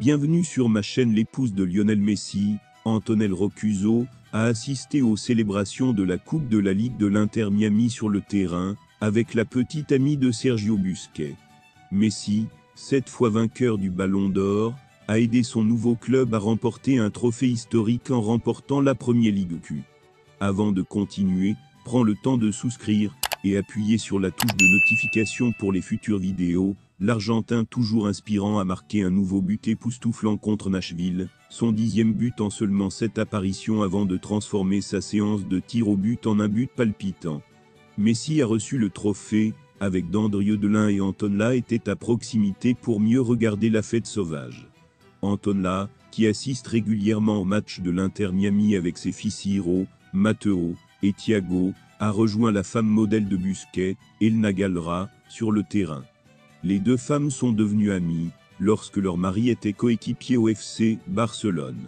Bienvenue sur ma chaîne. L'épouse de Lionel Messi, Antonella Roccuzzo, a assisté aux célébrations de la Coupe de la Ligue de l'Inter Miami sur le terrain, avec la petite amie de Sergio Busquets. Messi, 7 fois vainqueur du Ballon d'Or, a aidé son nouveau club à remporter un trophée historique en remportant la Premier Ligue Q. Avant de continuer, prends le temps de souscrire et appuyer sur la touche de notification pour les futures vidéos. L'Argentin, toujours inspirant, a marqué un nouveau but époustouflant contre Nashville, son 10e but en seulement 7 apparitions avant de transformer sa séance de tir au but en un but palpitant. Messi a reçu le trophée, avec Dandrieu Delin et Antonella était à proximité pour mieux regarder la fête sauvage. Antonella, qui assiste régulièrement aux matchs de l'Inter Miami avec ses fils Hiro, Matteo et Thiago, a rejoint la femme modèle de Busquets, Elna Galra, sur le terrain. Les deux femmes sont devenues amies, lorsque leur mari était coéquipier au FC Barcelone.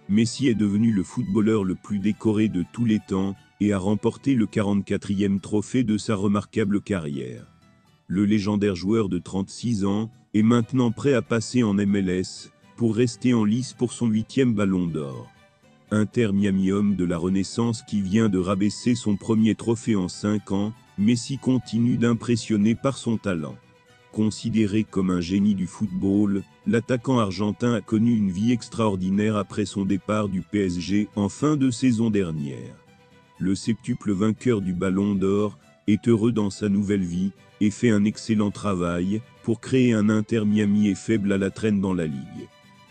Messi est devenu le footballeur le plus décoré de tous les temps, et a remporté le 44e trophée de sa remarquable carrière. Le légendaire joueur de 36 ans, est maintenant prêt à passer en MLS, pour rester en lice pour son 8e Ballon d'Or. Inter Miami, homme de la Renaissance qui vient de rabaisser son premier trophée en 5 ans, Messi continue d'impressionner par son talent. Considéré comme un génie du football, l'attaquant argentin a connu une vie extraordinaire après son départ du PSG en fin de saison dernière. Le septuple vainqueur du Ballon d'Or est heureux dans sa nouvelle vie et fait un excellent travail pour créer un Inter Miami faible à la traîne dans la ligue.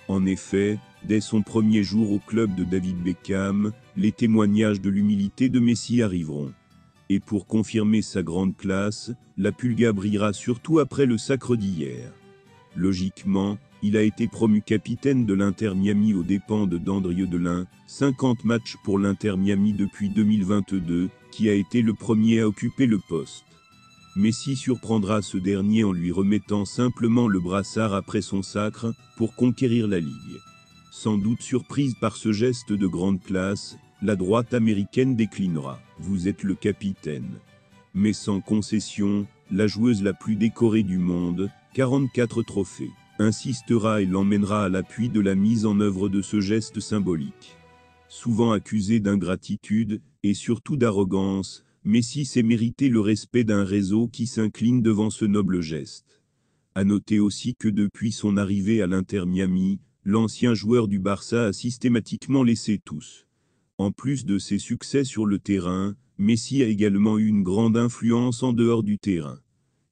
En effet, dès son premier jour au club de David Beckham, les témoignages de l'humilité de Messi arriveront. Et pour confirmer sa grande classe, la Pulga brillera surtout après le sacre d'hier. Logiquement, il a été promu capitaine de l'Inter Miami aux dépens de Dandrieu Delin, 50 matchs pour l'Inter Miami depuis 2022, qui a été le premier à occuper le poste. Messi surprendra ce dernier en lui remettant simplement le brassard après son sacre, pour conquérir la Ligue. Sans doute surprise par ce geste de grande classe, la droite américaine déclinera « Vous êtes le capitaine ». Mais sans concession, la joueuse la plus décorée du monde, 44 trophées, insistera et l'emmènera à l'appui de la mise en œuvre de ce geste symbolique. Souvent accusé d'ingratitude, et surtout d'arrogance, Messi sait mériter le respect d'un réseau qui s'incline devant ce noble geste. À noter aussi que depuis son arrivée à l'Inter Miami, l'ancien joueur du Barça a systématiquement laissé tous. En plus de ses succès sur le terrain, Messi a également eu une grande influence en dehors du terrain.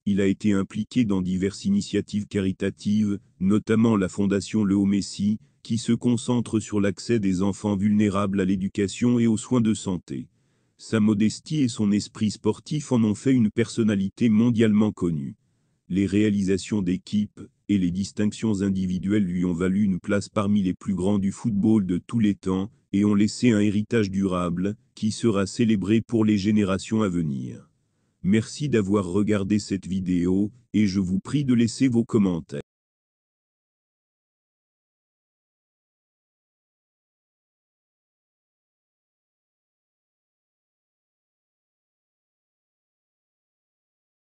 Il a été impliqué dans diverses initiatives caritatives, notamment la fondation Léo Messi, qui se concentre sur l'accès des enfants vulnérables à l'éducation et aux soins de santé. Sa modestie et son esprit sportif en ont fait une personnalité mondialement connue. Les réalisations d'équipe et les distinctions individuelles lui ont valu une place parmi les plus grands du football de tous les temps, et ont laissé un héritage durable, qui sera célébré pour les générations à venir. Merci d'avoir regardé cette vidéo, et je vous prie de laisser vos commentaires.